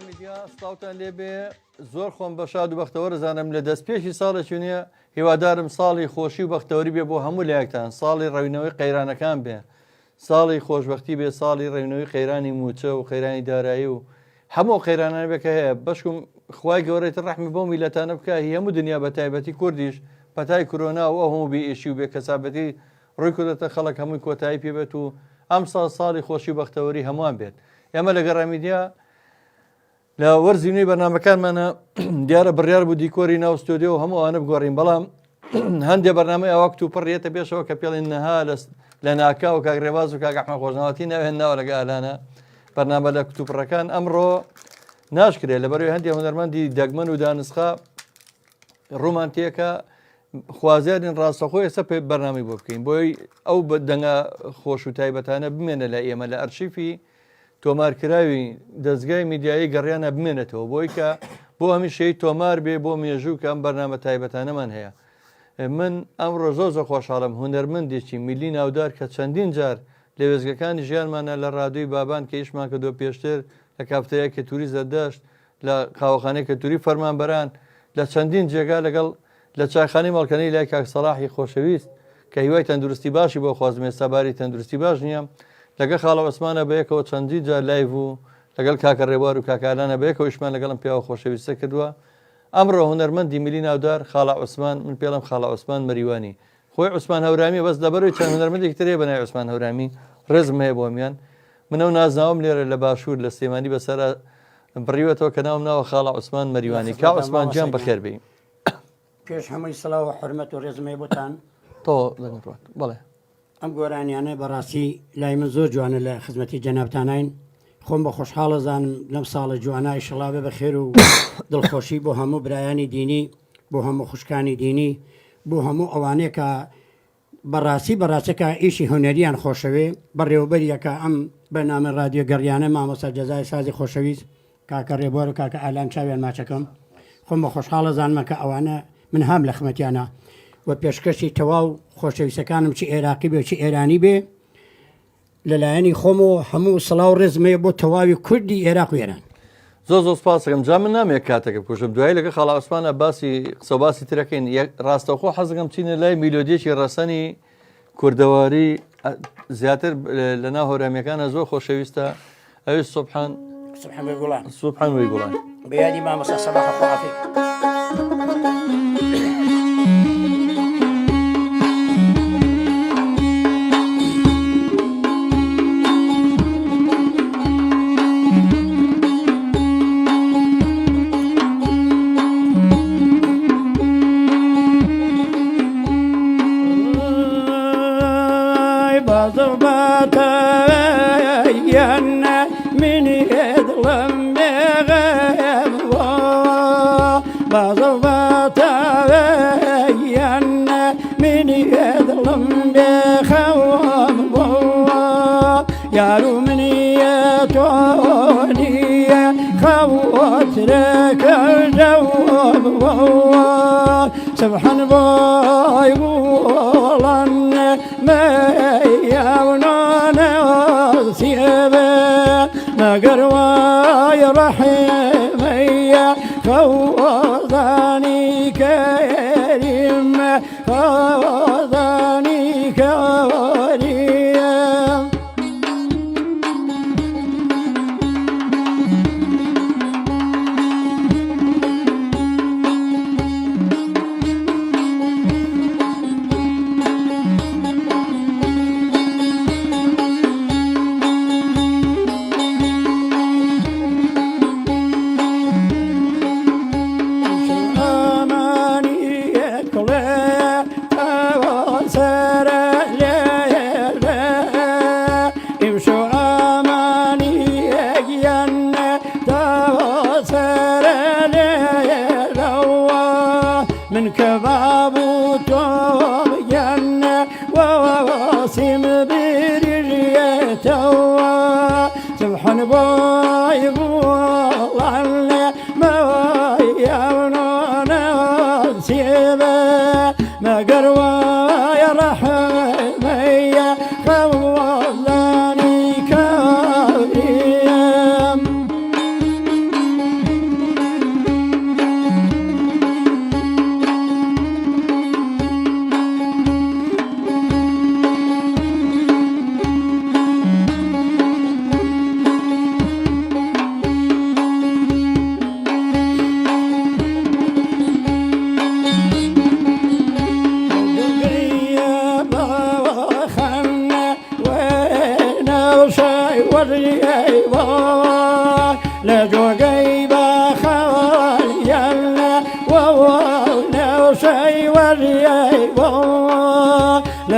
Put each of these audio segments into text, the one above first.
میدیا سڵاوتان لێبێ زۆر خۆم بە شاد و بەختەوە دەزانم لە دەستپێکی ساڵێکی نییە هیوادارم ساڵی خۆشی و بەختەوەری بێ بۆ هەموو لایەکتان ساڵی ڕەوینەوەی قەیرانەکان بێ ساڵی خۆشببختی بێ ساڵی ڕێونەوەی قەیرانی موچە و قەیرانی دارایی و هەموو قەیرانان بێکە هەیە بەشکم خوای گەورەی ڕەحمی بۆ میلەتانە بکە هەموو دنیا بە تایبەتی کوردیش پەتای کۆرۆنا و هەموو بێئیشی و بێکەسابەتی ڕووی کردێتە خەڵک هەمووی کۆتایی پێبێت و ئەم ساڵی خۆشی و بەختەوەری هەمووان بێت ئێمە لە گەڕامیدیا لە وەرزینەی بەرنامەکانمانە دیارە بڕیار بوو دیکۆری ناو ستۆدیۆ و هەموو ئەوانە بگۆڕین بەڵام هەندێک بەرنامەی ئەوەکت و پڕێتە پێشەوە کە پێڵین نەها لە ناکا و کاک ڕێواز و کاک ئەحمەد خۆشناوەتی ناوێنناوە لەگە ئالانە بەرنامە لە کتوپڕەکان ئەمڕۆ ناشکرێت لەبەروی هەندێک هونەرمەندی دەگمەن و دانسخا ڕوومان تێکە خوازیارین ڕاستەخۆی ئێستا پێ بەرنامی بۆ بکەین بۆی ئەو دەنگە خۆش و تایبەتانە بمێنە لە ئێمە لە ئەرشیفی تۆمارکراوی دەستگای میدیایی گەڕیانە بمێنێتەوە بۆی کە بۆ هەمیشەی تۆمار بێ بۆ مێژوو کە ئەم بەرنامە تایبەتانەمان هەیە من ئەمڕۆ زۆر خۆشحاڵم هونەرمەندێکی میلی ناودار کە چەندین جار لە وێزگەکانی ژیانمانە لە ڕادوی بابان کە ئیشمان کردو پێشتر لە کافتەیە کە تووری زەردەشت لە قاوەخانەی کە تووری فەرمانبەران لە چەندین جێگا لەگەڵ لە چاخانی مەڵکەنەی لای کاک سەلاحی خۆشەویست کە هیوای تەندروستی باشی بۆ خوازم ئێستا باری تەندروستی باش نییە لەگە خاڵە عوسمانە بەیەکەوە چەندی جار لایڤ و لەگەڵ کاکە ڕێبوار و کاکالانە بەیەکەوە ئیشمان لەگەڵم پیاوە خۆشەویستە کردووە ئەمڕۆ هونەرمەندی میلی ناودار خاڵە عوسمان من پێڵم خاڵە عوسمان مەریوانی خۆی عوسمان هەورامی بەس لەبەرەوەی چەند هونەرمەندێکی ترێ بەناوی عوسمان هەورامی ڕێزم هەیە بۆ میان منەو نازناوم لێرە لە باشوور لە سلێمانی بەسەرا بڕیوەتەوە کە ناوم ناوە خاڵە عوسمان مەریوانی کا عوسمان گیان بەخێر بێ پێش هەمووی سڵاو و حورمەت و ڕێزمەی بۆتان تۆ لەگەڵ بەڵێ ئەم گۆرانیانە بەڕاستی لای من زۆر جوانە لە خزمەتی جەنابتانین خۆم بە خۆشحاڵە زانم لەم ساڵە جوانای شڵابێ بە خێر و دڵخۆشی بۆ هەموو برایانی دینی بۆ هەموو خوشکانی دینی بۆ هەموو ئەوانەیە کە بەڕاستەکە ئیشی هونەریان خۆشەوێ بەڕێوەبەریەکە ئەم بەنامە رادیۆ گەڕیانە مامۆستا جەزای سازی خۆشەویست کاکە ڕێبوار و کاکە ئالان چاویان ماچەکەم خۆم بە خۆشحاڵە زانمە کە ئەوانە من هەم لە خمەتیانە و پێشکەشی تەواو خۆشەویستەکانم چی عێراقی بێ چی ئێرانی بێ لەلایەنی خۆم و هەموو سڵاو ڕێزمەیە بۆ تەواوی کوردی عێراق و ئێران زۆر سپاسەکەم جا من نامێت کاتێکە بکوژم دوای لەگە خاڵە عوسمانە باسی قسە باسی ترەکەین ڕاستەوخۆ حەزەکەم چینە لای میلۆدیەکی ڕەسەنی کوردەواری زیاتر لە ناو هۆرامیەکانە زۆر خۆشەویستە ئەوی سوبحان وی گوڵان بەیادی مامۆستا سەباح خوافی یارو منیەتۆنیە خەوترەکە سبحان بۆی وڵان مەیاونانە سیێبێ مەگەر وای ڕەحیمەیە خەوزانی کەریمە خەوزانی کەریە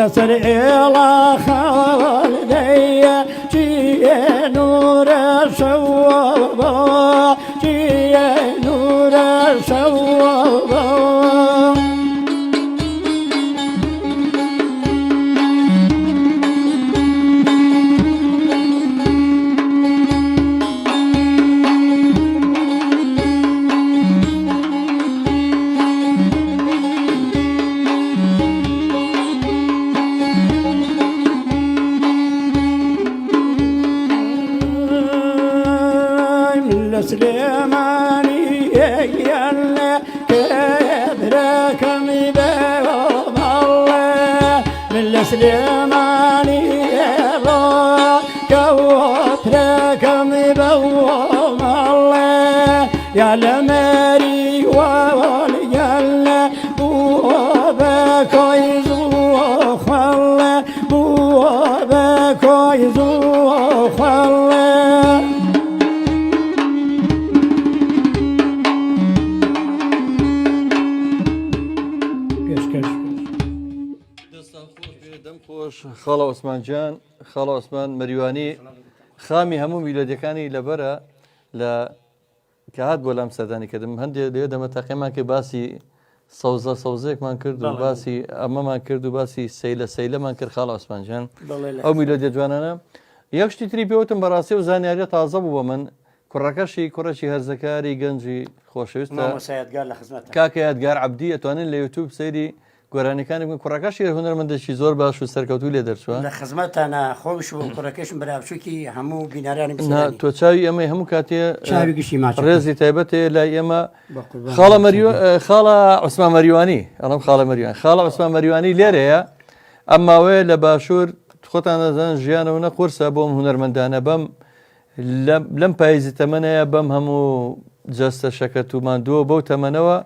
لسر إله خالدية جي نور الشواب جي نور الشواب سليماني يلا كبرك مبام الله من سليماني يلا كبرك مبام الله يا لمري واليلا بوابك يزوخ الله بوابك يزوخ الله خاڵە عوسمانجان خاڵە عوسمان مەریوانی خامی هەموو میلۆدیەکانی لەبەرە لە کە هات بۆ لام سەردانی کردم هەندێک لێ دەمە تاقیمان کرد باسی سەوزەیەکمان کرد و باسی ئەمەمان کرد و باسی سەیلەمان کرد خاڵە عوسمانجان ئەو میلۆدیە جوانانە یەک شتی تری پێوتم بەڕاستی و زانیاریە تازە بوو بە من کوڕەکەشی کوڕەکی هەرزەکاری گەنجی خۆشەویستە کاکە یادگار عەبدی ئەتوانن لە یوتیوب سەیری گۆرانەکانی بکەن کوڕەکەشی هونەرمەندێکی زۆر باش و سەرکەوتوو لێ دەرچووە لە خزمەتانە خۆش و کوڕەکەشم بەراوچووکی هەموو بینەرانی تۆ چاوی ئەمەی هەموو کاتێ چاوی گشتی ماچ ڕێزی تایبەتێ لای ئێمە خاڵە عوسمان مەریوانی ئەڵەم خاڵە مەریوان خاڵە عوسمان مەریوانی لێرەیە ئەم ماوەیە لە باشوور خۆتان دەزانن ژیانەوە قورسە بۆم هونەرمەندانە بەم لەم پاییزی تەمەنەیە بەم هەموو جەستە شەکەت و ماندووە بەو تەمەنەوە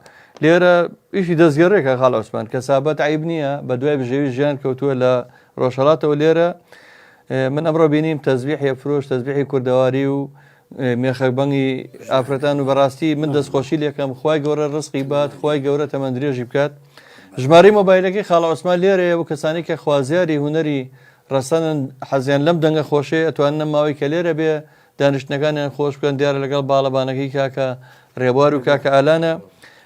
لێرە ئیشی دەستگەڕێکە خاڵە عوسمان کە سابەت عیب نییە بە دوای بژێوی ژیان کەوتووە لە ڕۆژهەڵاتەوە لێرە من ئەمڕۆ بینیم تەزبیحی فرۆش تەزبیحی کوردەواری و مێخەبەنگی ئافرەتان و بەڕاستی من دەستخۆشی لێکم خوای گەورە ڕزقی بات خوای گەورە تەمەند درێژی بکات ژمارەی مۆبایلەکەی خاڵە عوسمان لێرەیە و کەسانی کە خوازیاری هونەری ڕەسەنن حەزیان لەم دەنگە خۆشەیە ئەتوانن ماوەی کە لێرە بێ دانیشتنەکانیان خۆش بکەن دیارە لەگەڵ باڵەبانەکەی کاکە ڕێبوار و کاکە ئالانە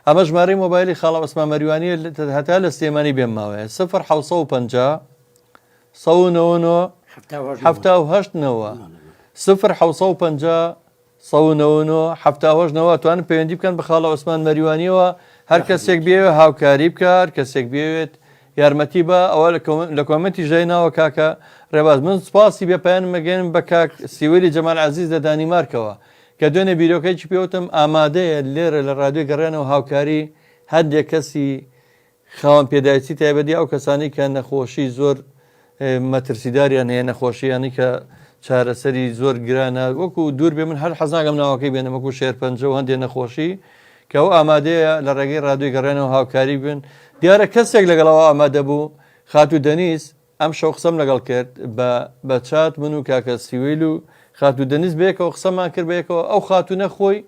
ئەمە ژمارەی مۆبایلی خاڵە عوسمان مەریوانی هەتا لە سلێمانی بێم ماوەیە 0 750 750 توانن پەیوەندی بکەن بە خاڵە عوسمان مەریوانیەوە هەر کەسێک بێوێ هاوکاری بکات کەسێک بێوێت یارمەتی بە ئەوە لە کۆمەنتی ژای ناوە کاکە ڕێباز من سپاسی بێپیان مەگەن بە کاک سیوەری جەمال عەزیز لە دانیمارکەوە کە دوێنێ بیرۆکەیکی پێوتم ئامادەیە لێرە لە ڕادیۆی گەڕێنەوە هاوکاری هەندێک کەسی خاوەن پێداویستی تایبەتی ئەو کەسانی کە نەخۆشی زۆر مەترسیداریان هەیە نەخۆشییانی کە چارەسەری زۆر گرانە وەکو دوور بێ من هەر حەزناگەم ناوەکەی بێنە وەکو شێرپەنجە و هەندێک نەخۆشی کە ئەو ئامادەیە لە ڕێگەی ڕادیۆی گەڕێنەوە هاوکاری بن دیارە کەسێک لەگەڵەوە ئامادە بوو خاتو دەنیس ئەم شەو قسەم لەگەڵ کرد بە چات من و کاکە سیویل و خاتو دەنیس بێکەوە قسەمان کرد بەیەکەوە ئەو خاتونە خۆی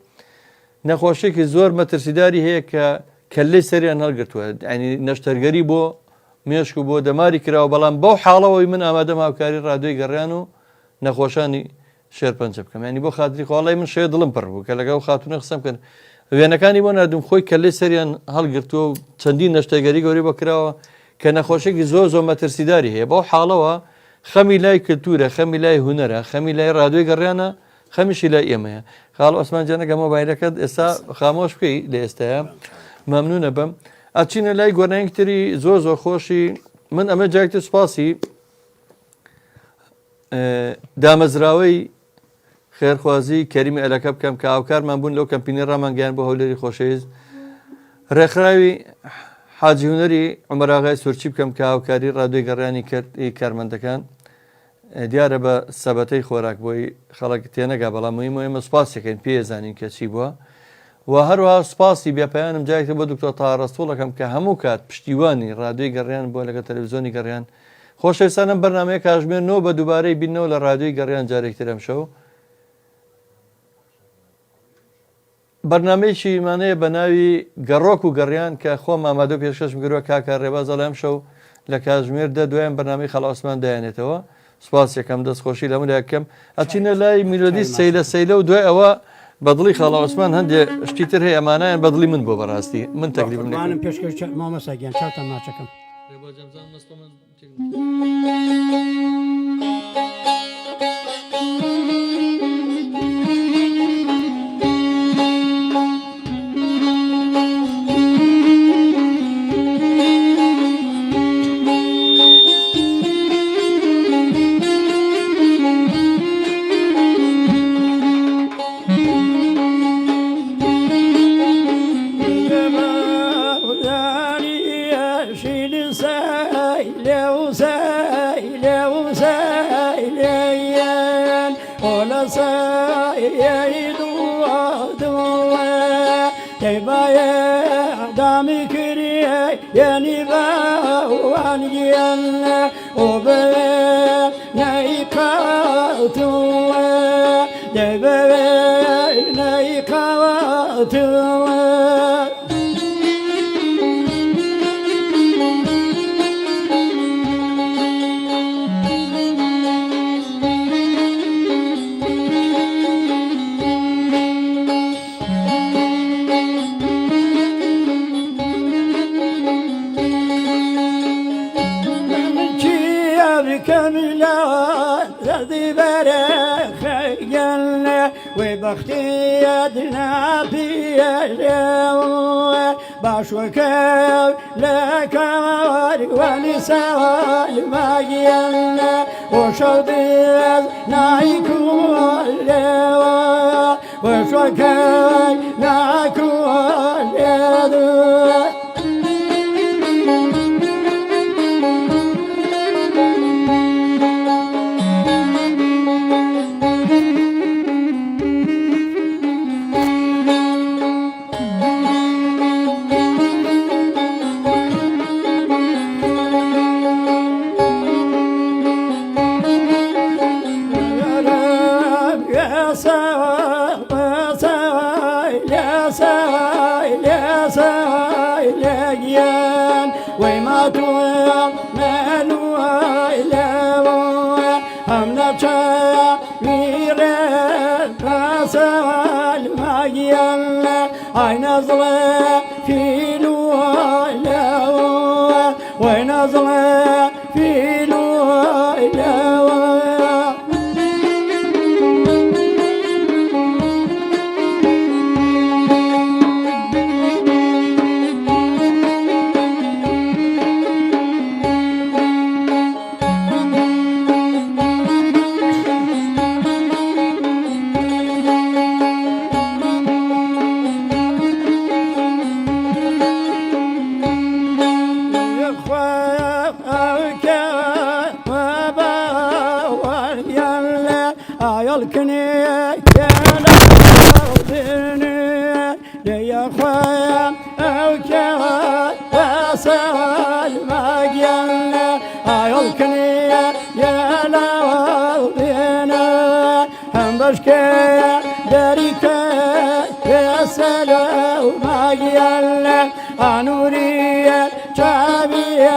نەخۆشێکی زۆر مەترسیداری هەیە کە کەلەی سەریان هەڵگرتووە ینی نەشتەرگەری بۆ مێشک و بۆ دەماری کراوە بەڵام بەو حاڵەوەی من ئامادەم هاوکاری ڕادیۆی گەڕیان و نەخۆشانی شێرپەنجە بکەم ینی بۆ خاتری خۆڵی من شێ دڵم پڕ بوو کە لەگەڵ خاتونە قسەم کرد وێنەکانی بۆ نردوم خۆی کەلەی سەریان هەڵگرتووە و چەندین نەشتەرگەری گەوری بۆ کراوە کە نەخۆشێکی زۆر مەترسیداری هەیە بەو حاڵەوە خەمی لای کلتورە خەمی لای هونەرە خەمی لای ڕادیۆی گەڕیانە خەمیشی لای ئێمەیە خاڵ عوسمان جانەکە مۆبایلەکەت ئێستا خامۆش بکەی لە ئێستاە مەمنونە بم ئەچینە لای گۆرانێکتری زۆر خۆشی من ئەمە جاکتە سوپاسی دامەزراوەی خێرخوازی کەریمی ئەلەکە بکەم کە هاوکارمان بوون لەو کەمپینی ڕامانگەیان بۆ هەولێری خۆشەویست ڕێکخراوی حاجی هونەری عومەر سورچی بکەم کە هاوکاری ڕادیۆی گەڕیانی کردی کارمەندەکان دیارە بە سەبەتەی خۆراک بۆی خەڵک تێنەگا بەڵام مهمە سوپاسێکەکەین پێزانین کە چی بووە و هەروەها سوپاسی بێپیانم جایکتە بۆ دکتۆر تاڕەستوڵەکەم کە هەموو کات پشتیوانی ڕادیۆی گەڕیان بۆ لەگە تەلەڤیزیۆنی گەڕیان خۆشەویستانم بەرنامەیە کاژمێرنەوە بە دووبارەی بینەوە لە ڕادیۆی گەڕیان جارێکتر ئەم شەو بەرنامەیەکی مانەیە بە ناوی گەڕۆک و گەڕیان کە خۆم ئامادە پێشکەشم کردووە کاکە ڕێباز ئەڵێم شەو لە کاتژمێردا دوایان بەنامەی خەڵ عوسمان دایانێتەوە سوپاس یەکەم دەستخۆشی لەمە یەکەم ئەچینە لای میلۆدی سەیلە و دوای ئەوە بەدڵی خەڵ عوسمان هەندێک شتی تر هەیە ئەمانایان بەدڵی من بۆ بەڕاستی من تەکلیفم نەکەم. وانم پێشکەش مامەساگیان چاوتان ناچەکەم. Yani bawan yanne o be nei katu de be nei katu وبختي أدنى بيجوا باشوكاو لكار ولسال ما يلا وشديد نايكول لوا وشوكاو نايكول لوا نظلة في لولا ونظلة في لولا بشكي دريكا يا سلام ما يلا انوري شابي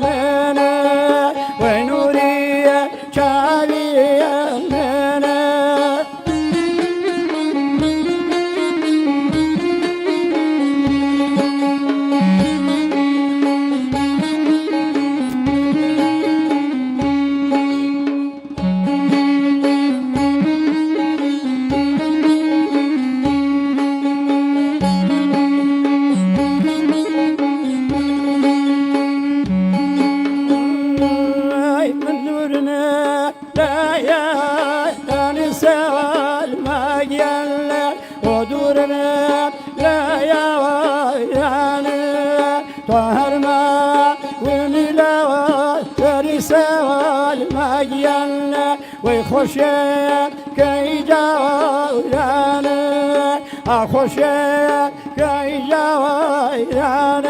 منا ونوري شابي منا خوشه کی جوانه خوشه کی جوانه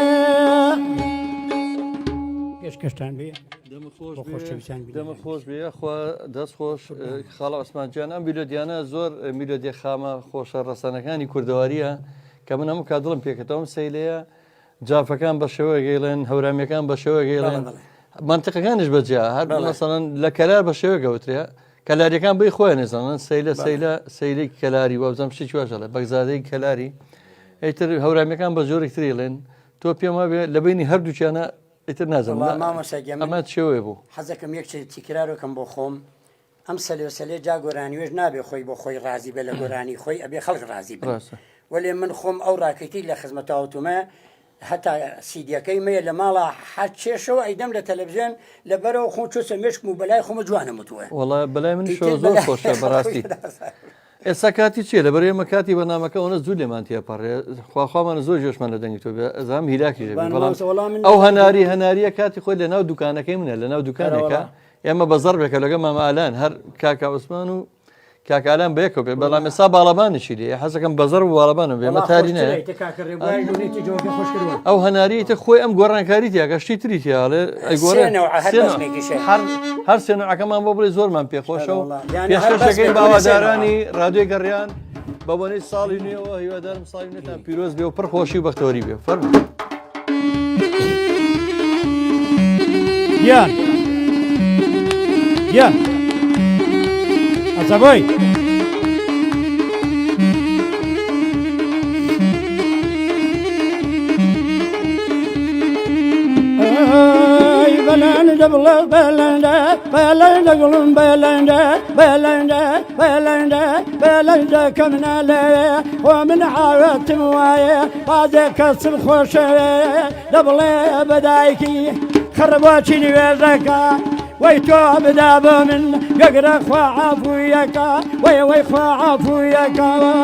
کشکشتن بیا دەمە خۆش بێ خوا دەست خۆش خاڵە عوسمانجیان ئەم میلۆدیانە زۆر میلۆدی خامە خۆشە ڕەسەنەکانی کوردەواریە کە من هەموو کات دڵم پێکەتەوەم سەیلەیە جافەکان بە شێوە گەیڵێن هەورامیەکان بە شێوە گەیڵێن منتقەکانش بەجیا هەر مەسەڵەن لە کەلار بە شێوە گەوترێ کەلاریەکان بڵی خۆیان نێزانن سەیلەی کەلاری وەبزەم شتی چواشەڵێ بەگزادەی کەلاری ئەیتر هەورامیەکان بە جۆرێک تریڵێن تۆ پێم وابێ لە بینی هەردوو چیانە ئیتر نازەم ئەمە شێوەیە بوو حەزەکەم یەک تیکرارەکەم بۆ خۆم ئەم سەلێ جا گۆرانیێژ نابێ خۆی بۆ خۆی ڕازی بێ لە گۆرانی خۆی ئەبێ خەڵک ڕازی بێ وەلێ من خۆم ئەو ڕاکەیتی لە خزمەتاوتومە هەتا سیدیەکەی مەیە لە ماڵە حەت چێشەوە ئەیدەم لە تەلەڤیزیۆن لەبەرەوە خۆ چۆسە مێشک و بەلای خۆمە جوانم وتووە وەڵا بەلای من زۆر خۆشە بەڕاستی ئێستا کاتی چیە لە بەرێمە کاتی بەنامەکە ئەوە زوو لێمانتیە پەڕێ خواخوامان زۆر جۆشمان لە دەنگی تۆ ئەزام هیلاکی ئەو هەناریە کاتی خۆی لە ناو دوکانەکەی منە لە ناو دوکانێکە ئێمە بەزەر بێکە لەگە مامەلان هەر کاکا عوسمان و کاکالان بەیەکەوە بێ بەڵام ئێستا باڵەبانیشی لێ حەزەکەم بەزەر و باڵەبانم بێمە تارینە ئەو هەناریتە خۆی ئەم گۆڕانکاری تیاگەشتی تریتیاڵێ هەر سێنەعەکەمان بۆ بڵێ زۆرمان پێخۆشە و پێشکەشەکەی باوادارانی ڕادیۆی گەڕیان بە بۆنەی ساڵی نوێەوە هیوادارم ساڵی نێتان پیرۆز بێ و پڕ خۆشی و بەختەوەری بێ فەرموو یان عەزەبۆی بەلەندە بڵێ بەلەندە گوڵم بەلەندە کە منە لەوێ خۆ من عاوەتم وایە بازێ کەسم خۆشەوێ دەبڵێ بەدایکی خڕبۆچی نوێژەکە وەی تۆ بدا بۆ من گەگرە خوا عافوویەکە وەی خوا عافوویەکەوە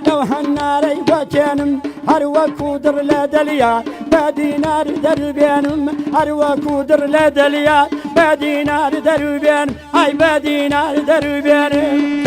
لەو هەنارەی بەچێنم هەروەکو در لە دڵیا بە دینار دەروبێنم هەروەکو در لە دڵیا بە دینار دەروبێن ئای بە دینار دەروبێنم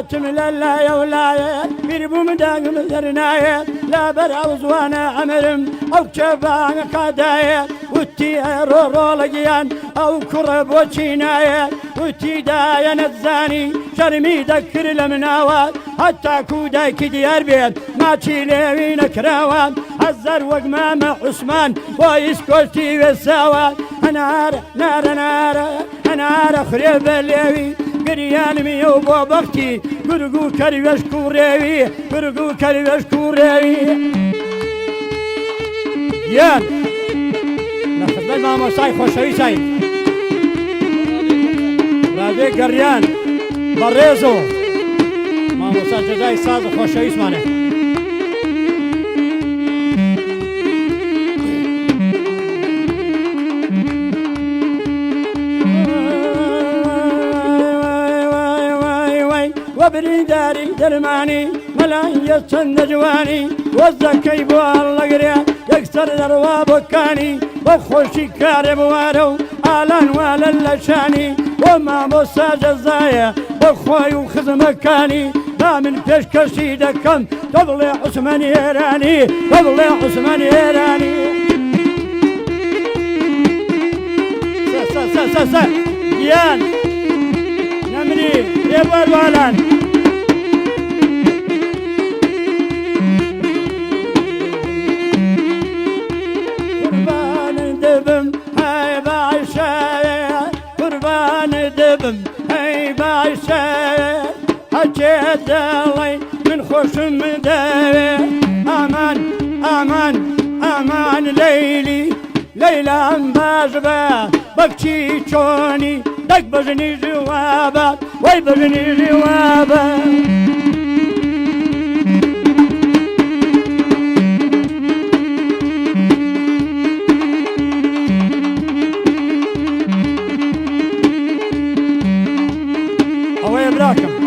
هاتم لەلایە وڵایە بیربووم داگم دەرنایە لەبەر ئەو زوانە ئەمرم ئەو کێبانە کادایە وتی ڕۆڵەگیان ئەو کوڕە بۆچی نایە وتی دایە نەتزانی شەرمی دەکرد لە مناوە هەتاکو دایکی دیار بێت ماچی لێوی نەکراوە هەزار وەک مامە عوسمان بۆ ئیسکۆلتی وێساوە هەنارە هەنارە خوێ بە لێوی گریانمی و بۆ بەختی گورگ و کەروێش کوڕێوی گورگ و کەروێش کوڕێوی یان لە خزمەت مامۆستای خۆشەویستای ڕادیۆی گەڕیان بەڕێزەوە مامۆستا جەزای ساز و خۆشەویستمانە وەبرینداری دەرمانی مەلایە چەندە جوانی وەزەکەی بۆ هەڵەگرێ یەکسەر دەڕوا بۆکانی بە خۆشی کارێ بوارە و ئالان والە لە شانی بۆ مامۆستا جەزایە بە خۆی و خزمەکانی با من پێشکەشی دەکەم تۆ بڵێ عوسمانی ئێرانی تۆ بڵێ عوسمانی ئێرانی یان نەمری لێبەروالان هەی باشە هەچێ دەڵێ من خۆشم دەوێ ئامان لەیلام باش بە بەکچی چۆنی دەک بەژنی ژوابە وەی بەژنی ژوابە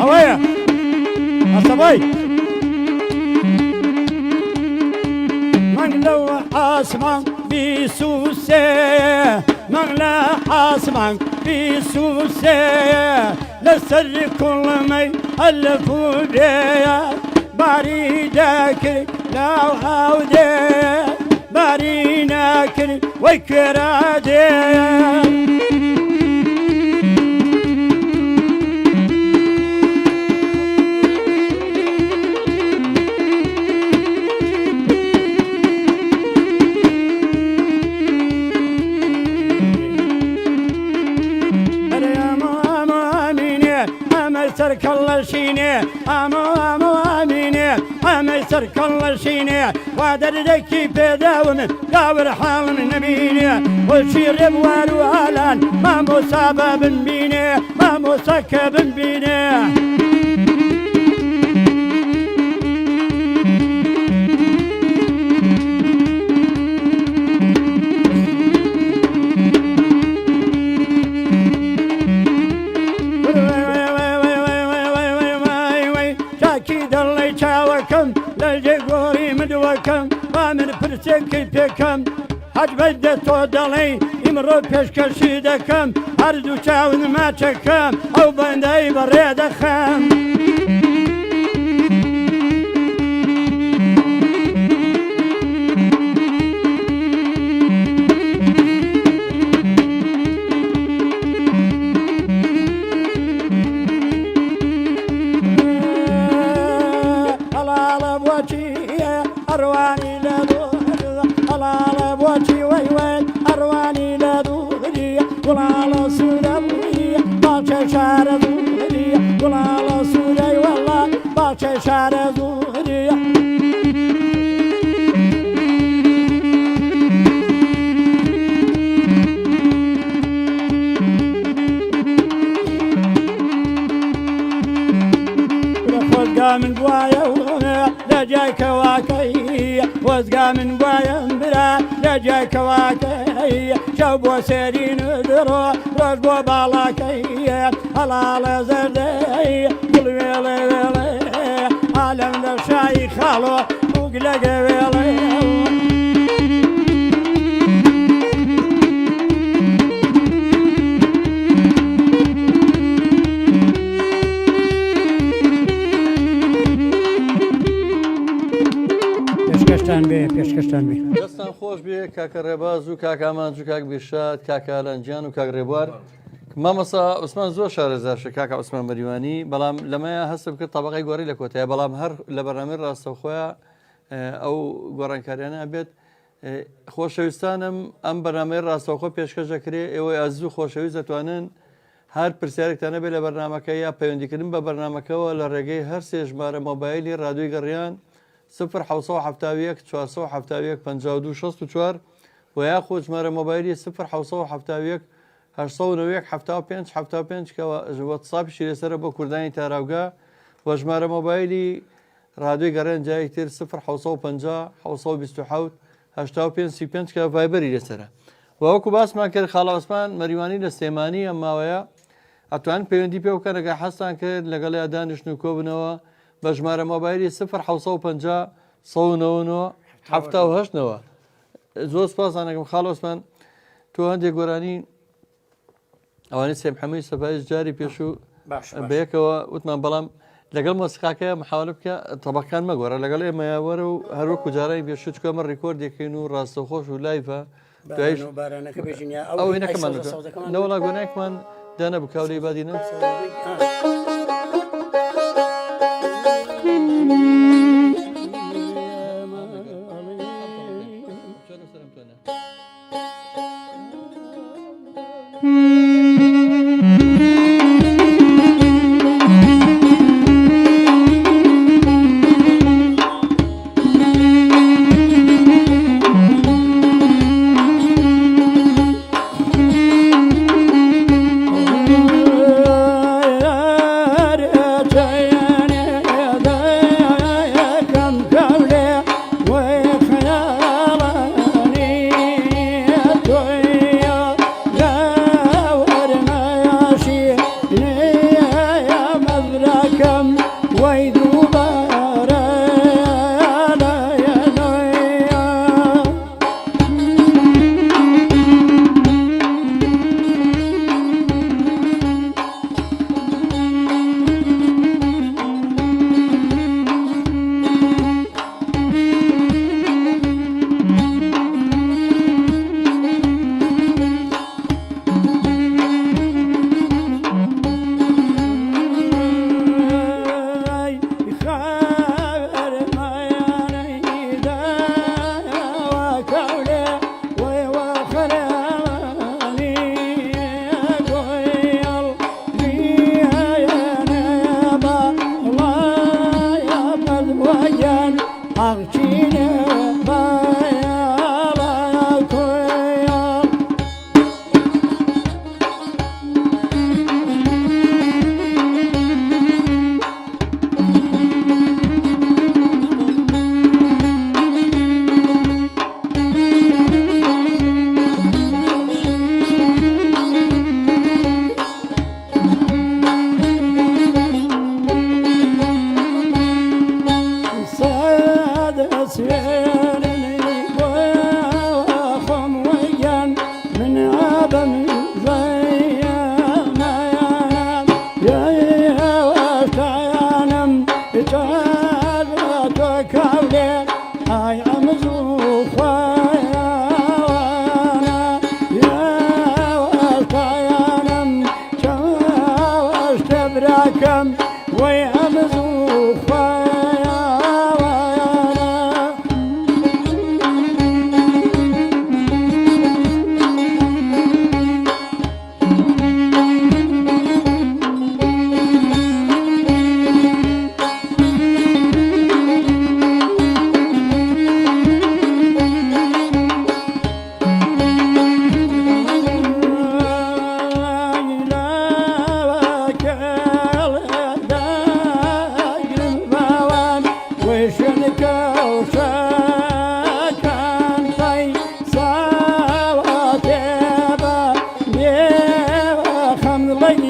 ئەوەیە ئەسەبەی من لەو ئاسمان بیسوسێ مغلا حاسمان في سوسية لسر كل مي ألفوا بيا باريدك لو عودي باريناك ويكرادي سرك الله شيني أمو أميني أمي سرك الله شيني ودردك بداوم داور حال من نبيني وشير بوار وهلان ما مصاب بنبيني ما مسكب بنبيني لجيقوري مدوكم ومن برسك بكم حج بدت ودلي يمرو بيشكشي دكم أردو شاون ما تكم أو بندي بريد خام أرواني لدوري الله بوجي ويوين أرواني لدوري ولا سوداوي باش شعر دوري ولا سوداي والله باش شعر دوري من بوايا لجاي كواكي وزقا من بوايا برا لجاي كواكي شوبو سيرين درو رجبو بالاكي هلا زردي قلبي ويلي عالم دفشاي خالو وقلق ويلي پێشکەشتان بێ دەستان خۆش بێ کاکە ڕێباز و کاکامان و کاک بیرشاد کاکالەنجیان و کاک ڕێبوار مامەسا عوسمان زۆر شارەزارشە کاکە عوسمان مەریوانی بەڵام لەمەیە هەستم کرد تەبەقەی گۆڕی لە کۆتەیە بەڵام هەر لە بەرنامەی ڕاستەوخۆیە ئەو گۆڕانکاریانە بێت خۆشەویستانم ئەم بەرنامەی ڕاستەوخۆ پێشکەش دەکرێت ئێوەی ئازیز و خۆشەویست دەتوانن هەر پرسیارێکتانە بێت لە بەرنامەکە یا پەیوەندیکردن بە بەرنامەکەەوە لە ڕێگەی هەر سێ ژمارە مۆبایلی ڕادیۆی گەڕیان 1970 471 52 64 و یا خۆ ژمارە مۆبایلی 1970 891 75 75 کە وەتساپیشی لەسەرە بۆ کوردانی تاراوگا و ژمارە مۆبایلی ڕادیۆی گەڕێن جایەک تر 1950 1970 85 35 کە ڤایبەری لەسەرە و وەکو باسمان کرد خاڵە عوسمان مەریوانی لە سلێمانی ئەم ماوەیە ئەتوانن پەیوەندی پێ بکەن ئەگەر حەستان کرد لەگەڵ یا دانیشتن و کۆبنەوە بە ژمارە مۆبایلی 1950 1970 78نەوە زۆر سپاسانەکەم خاڵ عوسمان تۆ هەندێک گۆرانی ئەوانەی سێ محەمەدی سەپایش جاری پێشوو بەیەکەوە وتمان بەڵام لەگەڵ مۆسیقاکەیە محاولە بکە تەبەقەکان مەگۆڕە لەگەڵ ئێمەیە وەرە و هەروەکو جارانی پێشوو چکە ئەمە ڕیکۆردێکین و ڕاستەوخۆش و لایڤە ئەو هینەکەمان نەوەڵا گۆنایەکمان دانە بکاولەی بادینە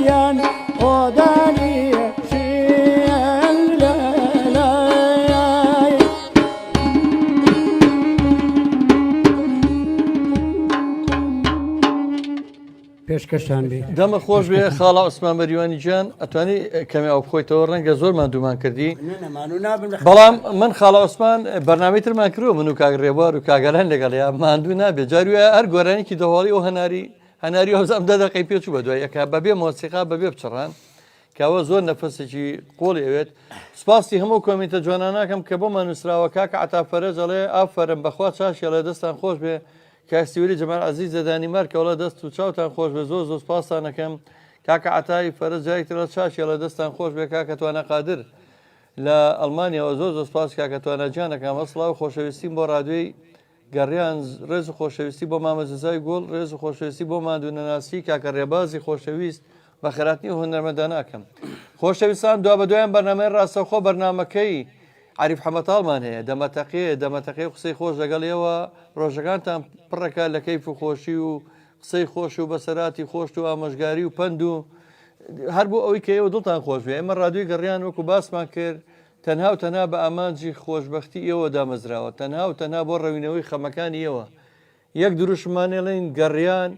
گیان ئۆدانی شیان لەلای پێشکەشان بێ دەمە خۆش بێ خاڵا عوسمان بەریوانی گیان ئەتوانی کەمی ئەو بخۆیتەوە ڕەنگە زۆرمان دوومان کردی نەمانوو نابن بەڵام من خاڵا عوسمان بەرنامەی ترمان کردووە من و کاگڕێبوار و کاگەلان لەگەڵ یا ماندوو نابێت جاروە هەر گۆرانێکی دەواڵی ئەو هەناری هەزام دەدەقی پێچوو بە دوای یەکە بەبێ مۆسیقا بەبێ بچڕان کەەوە زۆر نەفەسێکی قۆڵی ئەوێت سپاسی هەموو کۆمیتە جواناناکەم کە بۆمان نووسراوە کاکە عتافەرە جەڵێ ئافەرم بەخوا چاشە لە دەستان خۆش بێ کاستیوری جەمال عەزیز زەدانی مارکەوڵە دەست و چاوتان خۆش بێ زۆر زۆر سپاسانەکەم کاکە عتای فەرە جایکترە چاشە لە دەستان خۆش بێ کاکە توانە قادر لە ئەڵمانیەوە زۆر زۆر سپاس کاکە توانەجانەکەم ئەسڵا و خۆشەویستیم بۆ ڕادوێی گەڕیان ڕێز و خۆشەویستی بۆ مامەزەزای گۆڵ ڕێز و خۆشەویستی بۆ مادوونەناسی کاکە ڕێبازی خۆشەویست بە خێراتنی و هونەرمەداناکەم خۆشەویستان دوا بە دوایان بەرنامەی ڕاستەوخۆ بەرنمەکەی عریف حەمەتاڵمان هەیە دەمەتەقێ قسەی خۆش لەگەڵیەوە ڕۆژەکانتان پڕەکە لە کەیف و خۆشی و قسەی خۆش و بەسەراتی خۆش و ئامۆژگاری و پند و هەر بوو ئەوەی کە ئێوە دڵتان خۆش بێ ئێمە ڕادوی گەڕیان وەکو باسمان کرد تەنها و تەنها بە ئامانجی خۆشببختی ئێوە دامەزراوە تەنها و تەنها بۆ ڕەوینەوەی خەمەکانی ئێوە یەک دروشمانێڵین گەڕیان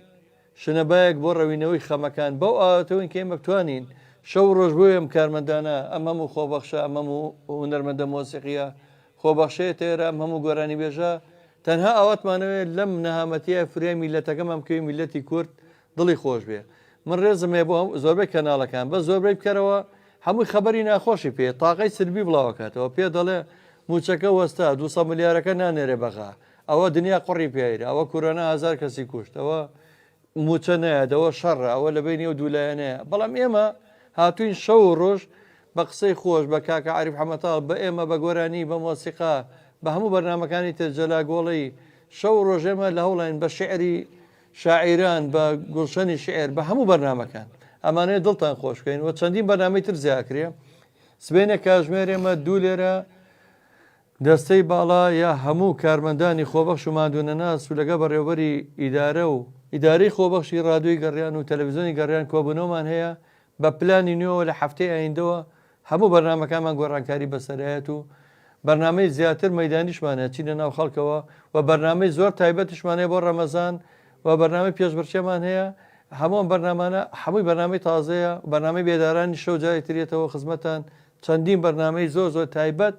شنەبایەک بۆ ڕەوینەوەی خەمەکان بەو ئاواتەوەین کە ئێمە بتوانین شەو ڕۆژ بۆ ئەم کارمەندانە ئەم هەموو خۆبەخشە ئەم هەموو هونەرمەندە مۆسیقیە خۆبەخشەیە تێرە ئەم هەموو گۆرانی بێژە تەنها ئاواتمانەوێت لەم نەهامەتیە فرای میلەتەکەم ئەم کەوی میلەتی کورد دڵی خۆش بێ من ڕێزمێ بۆ زۆربەی کەناڵەکان بە زۆربەی بکەرەوە هەمووی خەبەری ناخۆشی پێ تاقەی سربی بڵاوکاتەوە پێ دەڵێ موچەکە وەستا 200 ملیارەکە نانێرێ بەغا ئەوە دنیا قڕی پێیرە ئەوە کورۆنا 1000 کەسی کوشت ئەوە موچە نایەدەوە شەڕە ئەوە لە بینی و دوولایەنەیە بەڵام ئێمە هاتوین شەو ڕۆژ بە قسەی خۆش بە کاکە عریف حەمەتاڵ بە ئێمە بە گۆرانی بە مۆسیقا بە هەموو بەرنمەکانی تێجەلا گۆڵی شەو ڕۆژێمە لە هەوڵین بە شعری شاعیران بە گوڵشەنی شعر بە هەموو بەرنمەکان ئەمانەیە دڵتان خۆشکەین و چەندین بەرنامەی تر زیاکرێ سبێنە کاژمێرێمە دوو لێرە دەستەی باڵا یا هەموو کارمەندانی خۆبەخش و مادوونەناس و لەگە بەڕێوەبەری ئیدارە و ئیدارەی خۆبەخشی ڕادوی گەڕیان و تەلەڤیزیۆنی گەڕیان کۆبوونەوەمان هەیە بە پلانی نوێەوە لە هەفتەی ئایندەوە هەموو بەرنمەکانمان گۆڕانکاری بەسەرایەت و بەرنمەی زیاتر مەدانیشمانە چینە ناو خەڵکەوە و بەرنمەی زۆر تایبەتشمانەیە بۆ ڕەمەزان و بەرنامەی پێشبڕچێمان هەیە هەموو بەرنامانە هەمووی بەرنامەی تازەیە بەرنامەی بێدارانی شەو جای ترێتەوە خزمەتان چەندین بەرنامەی زۆر زۆر تایبەت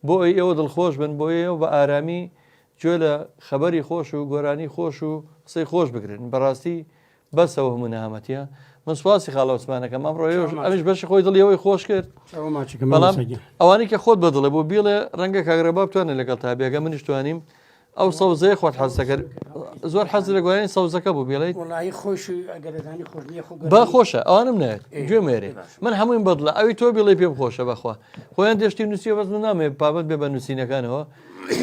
بۆ ئێوە دڵخۆش بن بۆ ئێوە بە ئارامی گوێ لە خەبەری خۆش و گۆرانی خۆش و قسەی خۆش بگرن بەڕاستی بەسەوە هەموو نەهامەتیە من سواسی خاڵە عوسمانەکەم ئەمڕۆ ئەمیش بەشی خۆی دڵیەوەی خۆش کرد بەڵام ئەوانی کە خۆت بەدڵێ بۆ بیڵێ ڕەنگە کاگرەبا بتوانێت لەگەڵ تا بێگە منیش توانیم ئەو سەوزەیە خۆت حەزەکە زۆر حەز لە گوێنی سەوزەکە بوو بێڵیت با خۆشە ئەوانم نێت گوێ مێرێ من هەمووین بەدڵە ئەوی تۆ بیڵێ پێم خۆشە بەخوا خۆیان دەشتی نووسیە بەس نامێ پابەت بێ بە نووسینەکانەوە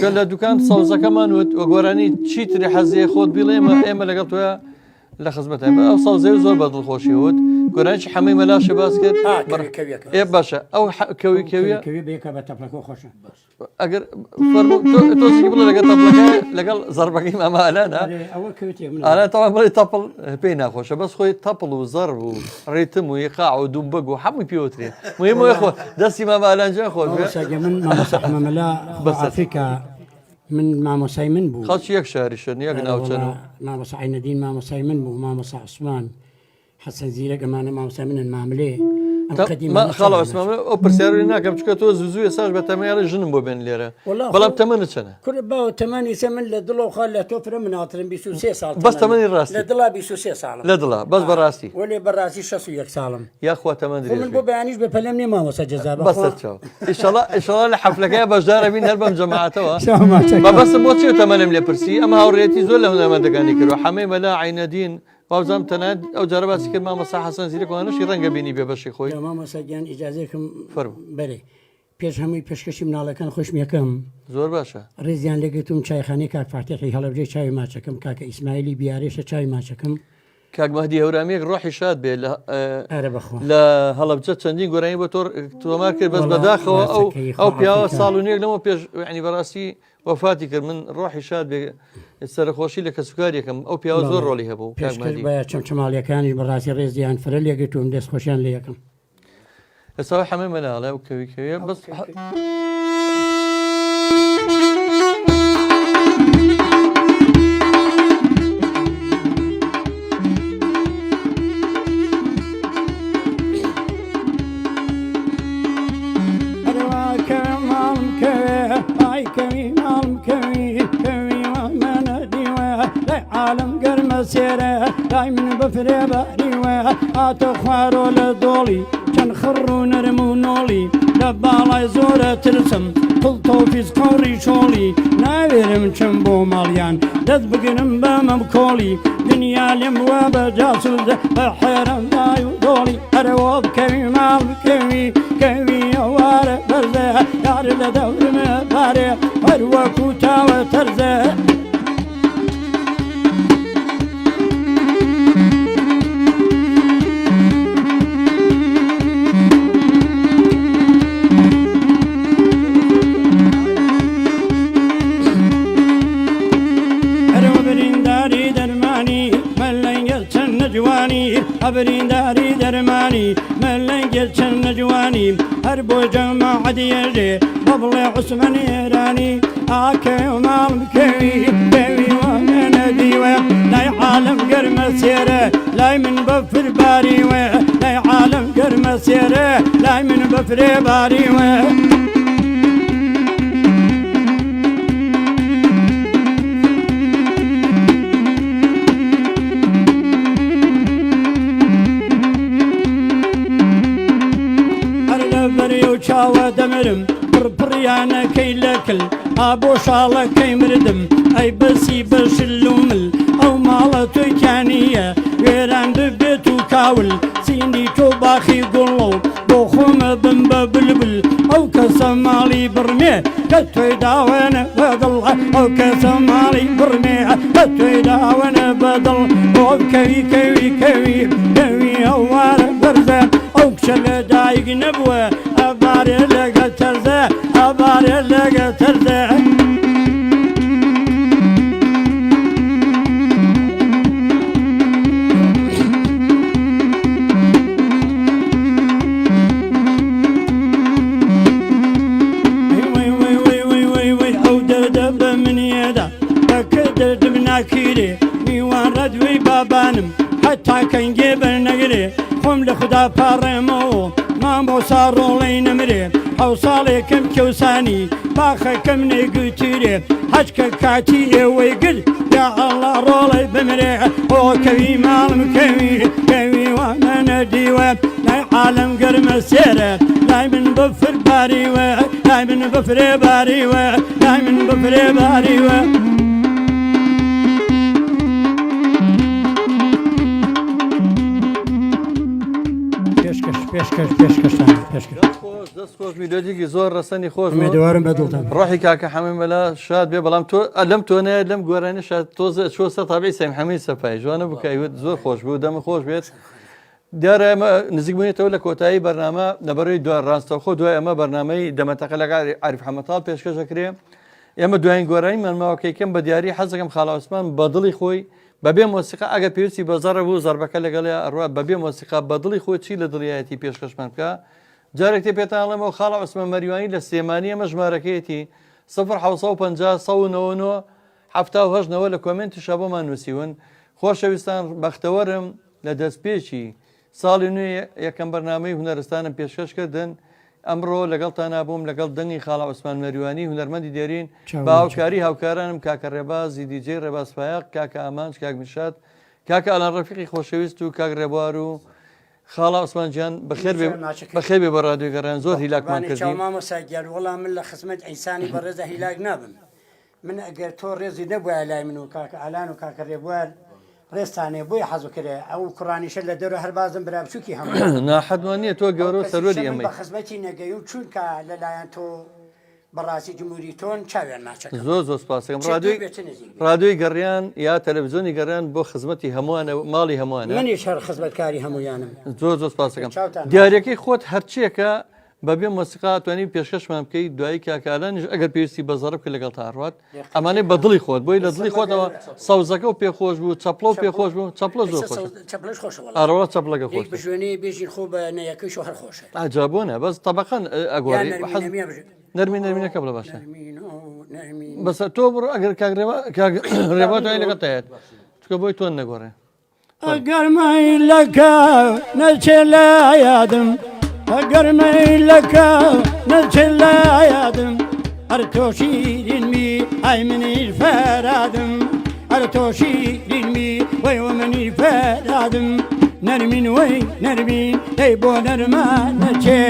کە لە دوکان سەوزەکەمان وت وە گۆرانی چیتری حەزیە خۆت بیڵێ ئێمە لەگەڵ تۆە لە خزمەت ئەو سەوزەی زۆر بە دڵخۆشی وت گۆرانیی حەمەی مەلاشە باس کرد ئێ باشە ئەو کەوی کەویە ئەگەر تۆزی بڵێ لەگەڵ تەپڵەکە لەگەڵ زەربەکەی مامالانە ئالا تاوان بڵێ تەپڵ پێی ناخۆشە بەس خۆی تەپڵ و زەر و ڕێتم و یقاع و دومبەگ و هەمووی پێوترێ مهمەوەی خۆ دەستی مامالانجا خۆ بەسەفیکە من مامۆسای من بوو خەڵکی یەک شاریشن یەک ناوچەن و مامۆسای نەدین مامۆسای من بوو مامۆسا عوسمان حەسەن زیرەک ئەمانە مامۆسای منن ماملێ خاڵ عوسمان ئەو پرسیاری ناکەم چکە تۆ زوو ێساش بە تەمەیاڵی ژنم بۆ بێن لێرە بەڵام تەمەنت چەنە کورد باوە تەمەنی سە من لە دڵ و خاڵ لە تۆ فرە مناترم 23 ساڵ بەس تەمەنی ڕاستی لە دڵا 23 ساڵم لە دڵا بەس بەڕاستی وەلێ بەڕاستی 61 ساڵم یاخوا تەمەند من بۆ بەیانیش بە پەلەم نیە مامۆسا جەزا بەسەر چاو ئیشەڵا لە حەفلەکەی بەشدارە بین هەر بەم جەماعەتەوە بەبەستم بۆ چێ تەمەنم لێ پرسی ئەمە هاوڕێتی زۆر لە هونەرمەندەکانی کردو حەمەی مەلا عینەدین وابزانم تەنانەت ئەو جارە باسی کرد مامۆستا حەسەن زیرەکوانشی ڕەنگە بینی بێ بەشی خۆی مامۆساگیان ئیجازێکم بەرێ پێش هەمووی پێشکەشی مناڵەکان خۆشم یەکەم زۆر باشە ڕێزیان لەگەتم چایخانەی کاک فاتحی هەڵەبجەی چاوی ماچەکەم کاکە ئیسماعیلی بیارێشە چاوی ماچەکەم کاکمەدی هەورامەیەک ڕۆحی شاد بێ ئەرە بەخۆ لە هەڵەبجە چەندین گۆرانی بۆ تۆمار کرد بەس بەداخەوە ئەو پیاوە ساڵ و نێک لەمە پێش عنی بەڕاستی وەفاتی کرد من ڕۆحی شاد بێ سەرخۆشی لە کەسوکارێکم ئەو پیاوە زۆر ڕۆڵی هەبوو پێشکرد بە چەمچەماڵیەکانی بەڕاستی ڕێزیان فرە لێگەتوم دەست خۆشیان لێ یەکەم ئێستا هەمێ مەلاڵە و کەویکەوێ بەس عالم قرم سيره دايما بفريباني وآتو خوارو لدولي كان خرو نرمو نولي لبالاي زورة ترسم قلتو في سكوري شولي ناويرم چنبو ماليان دد بقنم بمبكولي دنيا لموابا جاسوز بحيرم دايو دولي أرواب كوي مال كوي كوي يوار برزه يار لدور مباري أرواكو تاوى ترزه أبرين داري درماني ملنجل شن جواني هربو جماعة ديجي ببلي عثمان إيراني آكي ومال كوي كوي وانا ديوة لا عالم قرم سيرة لا من بفر باري لا عالم قرم سيرة لا من بفر باري چاوە دەمرم پڕپڕیانە کەی لەکل ئابۆ شاڵە کەی مردم ئەی بەسی بەشلومل ئەو ماڵە تۆی کیانیە وێران ببێت و کاول سینی تۆ باخی گوڵۆ بۆ خۆمە بم بە بلبل ئەو کەسە ماڵی بڕمێ کە تۆی داوێنە بەدڵ ئەو کەسە ماڵی بڕمێ کە تۆی داوێنە بەدڵ بۆ کەوی کەوی کەوی کەوی ئەووارە بەرزە ئەو کچە لە دایک نەبووە أباري لقى ترزة أباري لقى ترزة وي عودة دب من يدا بكدر دبنا كيري ميوان ردوي بابانم حتى كان جبل نقري خم لخدا بارمو مامۆ ساڕۆڵەی نەمرێ ئەو ساڵێ کەم کەوسانی باخە کەم نێگوتورێ حەجکە کاتی ئێوەی گر یا ئەڵڵا ڕۆڵەی بمرێ ئۆ کەوی ماڵم کەوی کەوی وانە نەدیوە لای عالم گەرمە سێرە لای من بفر باریوە لای من بفرێ باریوە لای من بفرێ باریوە دەست خۆش میلۆدیکی زۆر ڕستنی خۆش مێدوارم بەدڵتان ڕۆحی کاکە حەمیم مەلا شاد بێ بەڵام تۆ لەم تۆنەیە لەم گۆرانە شاد تۆزە چۆسە تابعی سەیم حەمی سەپای جوانە بکەیوت زۆر خۆش بوو دەمە خۆش بێت دیارە ئەمە نزیک بوونێتەوە لە کۆتایی بەرنامە لەبەرەوەی دوای ڕاستەوخۆ دوای ئەمە بەرنامەی دەمەتەقە لە عاریف حەمەتاڵ پێشکەشەکرێ ئێمە دوایین گۆرانی مەماوەکەیکەم بە دیاری حەزەکەم خاڵە عوسمان بە دڵی خۆی بەبێ مۆسیقا ئەگە پێویستی بەزارە بوو زەربەکە لەگەڵێ ئەڕوا بەبێ مۆسیقا بە دڵی خۆی چی لە دڵیایەتی پێشکەشمان بکە جارێک تێ پێتانڵێمەوە خاڵە عوسمان مەریوانی لە سێمانی ئەمە ژمارەکەیەتی 1950 1970 لە کۆمنتیشە بۆمان نووسیون خۆشەویستان بەختەوەرم لە دەستپێکی ساڵی نوێ یەکەم بەرنامەی هونەرستانم پێشکەش کردن ئەمڕۆ لەگەڵتان نابووم لەگەڵ دەنگی خاڵە عوسمان مەریوانی هونەرمەندی دێرین باوکاری هاوکارانم کاکە ڕێبازی دیجێ ڕێبازپایق کاکە ئامانج کاک میشات کاکە ئالان ڕەفیقی خۆشەویست و کاک ڕێبوار و خاڵە عوسمان گیان بەخێر بێ بە ڕادیۆ گەڕان زۆر هیلاکمان کردین مامۆستا وەڵام من لە خزمەت ئەیسانی بەڕێزە هیلاک نابم من ئەگەر تۆ ڕێزی نەبووە لای من و کاکە ئالان و کاکە ڕێبوار ڕێستانێ بۆی حەزو کرێ ئەو کوڕانیشە لە دەرە هەربازم برا بچووکی هەموو ناحەدوان نییە تۆ گەورە سەرۆری ئەمەی خزمەتی نەگەی و چونکە لەلایەن تۆ بەڕاستی جمهوری تۆن چاویان ناچەکە زۆر سپاسەکەم ڕادیۆی گەڕیان یا تەلەڤیزیۆنی گەڕیان بۆ خزمەتی هەمووانە ماڵی هەمووانە منی شەر خزمەتکاری هەمویانم زۆر سپاسەکەم دیارەکەی خۆت هەرچیەکە بەبێ مۆسیقا توانی پێشکەشمان بکەی دوایی کاکالانیش ئەگەر پێویستی بەزەڕ بکە لەگەڵ تاڕات ئەمانەی بە دڵی خۆت بۆی لە دڵی خۆتەوە سەوزەکە و پێخۆش بوو چەپڵە و پێخۆش بوو چەپڵە زۆر خۆش ئەڕەوە چەپڵەکە خۆش بژێنی بێژی خۆ بە نەیەکەیش و هەر خۆشە ئاجابوونە بەس تەبەقەن ئەگۆری نەرمینەکە بڵە باشە بەس تۆ بڕ ئەگەر ڕێبات لەگە تایەت چکە بۆی تۆن نەگۆڕێ ئەگەرمەی لەکە نەچێ لە یادم ئەگەرمەی لەکە نەچێ لە یادم هەر تۆ شیرینمی ئای منیش فەرادم هەر تۆ شیرینمی وەی وە منی فەرادم نەرمین وەی نەرمین دەی بۆ نەرمە نەچێ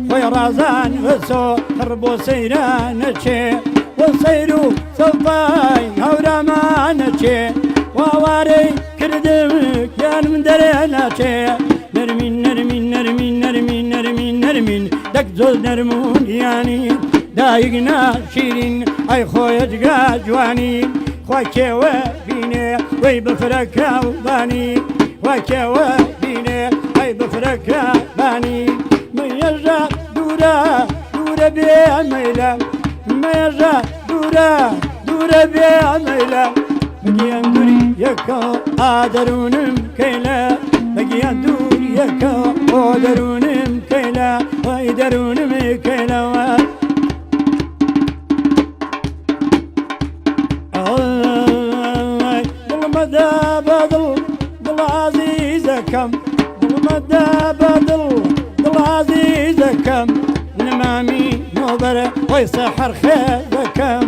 خۆی ڕازان وەسۆ هەر بۆ سەیران نەچێ بۆ سەیر و سەڵپای هەورامان نەچێ واوارەی کردم گیانم دەرێ ناچێ نەرمین نەرمین نەرمین نەرمین نەرمین نەرمین دەک زۆر نەرمونیانی دایک ناشیرین ئەی خۆیە جگا جوانی خوا کێوە بینێ وەی بەفرەکە بانی خوا کێوە بینێ ئەی بەفرەکە بانی مێژە دوورە دوورە بێ مەیلە مێژە دوورە دوورە بێ مەیلە بەگیان دووری یەکە ئادەرونم کەیلە بەگیان دووری یەکە ئۆ دەرونم کەیلە وای دەرونم کەیلەوە دڵمەدا بەدڵ دڵ عەزیزەکەم دڵمەدا بەدڵ دڵ عەزیزەکەم نمامی نۆبەرە وەی سەحەر خێر دەکەم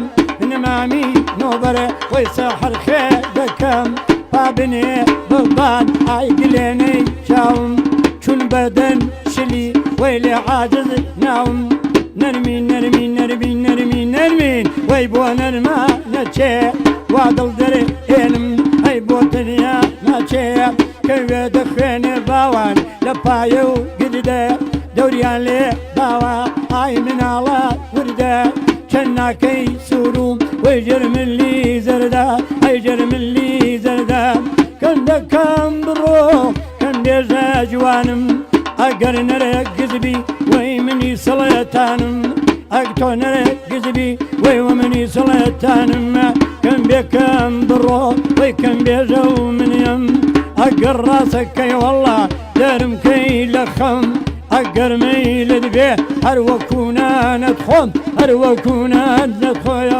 نمامی نۆبەرە وەی سەحەر خێر دەکەم پابنێ ببان ئای گلێنەی چاوم چون بەدەن شلی وەی لێ عاجز ناوم نەرمین نەرمین نەرمین نەرمین نەرمین وەی بۆ نەرمە نەچێ وا دڵ دەرێ هێنم ئەی بۆ تەنیا ناچێ کەوێ دەخوێنێ باوان لە پایە و گردە دەوریان لێ باوە ئای مناڵە وردە چەند ناکەی سوروم وەی ژەرملی زەردە ئەی ژەرملی زەردە کەندەکەم بڕۆ کەندێژە جوانم ئەگەر نەرە گزبی وەی منی سەڵەتانم ئەگ تۆ نەرە گزبی وەی وە منی سەڵەتانم کەم بێکەم بڕۆ وەی کەم بێژە و منیم ئەگەر ڕاستەکەی وەڵا دەرم کەی لە خەم ئەگەرمەی لە دبێ هەر وەکوونانەت خۆم هەر وەکوونان نەتخۆی